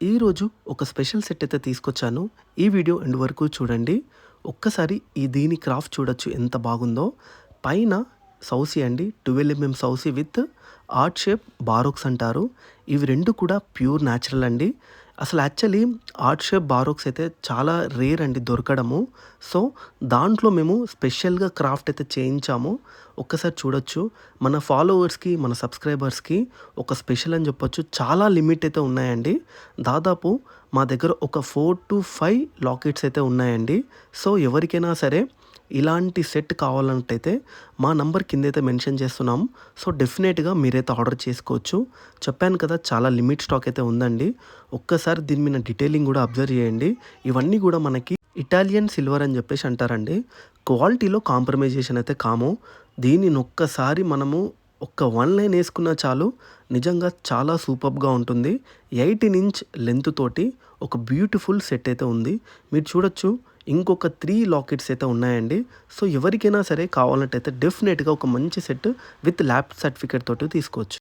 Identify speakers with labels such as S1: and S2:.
S1: ఈరోజు ఒక special set అయితే తీసుకొచ్చాను. ఈ వీడియో ఎండ్ వరకు చూడండి. ఒక్కసారి దీని క్రాఫ్ట్ చూడొచ్చు ఎంత బాగుందో. పైన సౌసీ అండి, 12 సౌసీ విత్ ఆర్ట్ షేప్ బారోక్స్ అంటారు. ఇవి రెండు కూడా ప్యూర్ న్యాచురల్ అండి. అసలు యాక్చువల్లీ ఆర్ట్ షేప్ బారోక్స్ అయితే చాలా రేర్ అండి దొరకడము. సో దాంట్లో మేము స్పెషల్గా క్రాఫ్ట్ అయితే చేయించాము. ఒక్కసారి చూడొచ్చు. మన ఫాలోవర్స్కి, మన సబ్స్క్రైబర్స్కి ఒక స్పెషల్ అని చెప్పొచ్చు. చాలా లిమిట్ అయితే ఉన్నాయండి. దాదాపు మా దగ్గర ఒక 4 to 5 లాకెట్స్ అయితే ఉన్నాయండి. సో ఎవరికైనా సరే ఇలాంటి సెట్ కావాలంటైతే మా నంబర్ కిందైతే మెన్షన్ చేస్తున్నాం. సో డెఫినెట్గా మీరైతే ఆర్డర్ చేసుకోవచ్చు. చెప్పాను కదా, చాలా లిమిట్ స్టాక్ అయితే ఉందండి. ఒక్కసారి దీని మీద డీటెయిలింగ్ కూడా అబ్జర్వ్ చేయండి. ఇవన్నీ కూడా మనకి ఇటాలియన్ సిల్వర్ అని చెప్పేసి అంటారండి. క్వాలిటీలో కాంప్రమైజేషన్ అయితే కాము. దీనిని ఒక్కసారి మనము ఒక్క 1 లైన్ వేసుకున్నా చాలు, నిజంగా చాలా సూపర్గా ఉంటుంది. 18 ఇంచ్ లెంత్ తోటి ఒక బ్యూటిఫుల్ సెట్ అయితే ఉంది. మీరు చూడొచ్చు, ఇంకొక 3 లాకెట్స్ అయితే ఉన్నాయండి. సో ఎవరికైనా సరే కావాలంటే డెఫినెట్గా ఒక మంచి సెట్ విత్ ల్యాబ్ సర్టిఫికేట్ తోటి తీసుకోవచ్చు.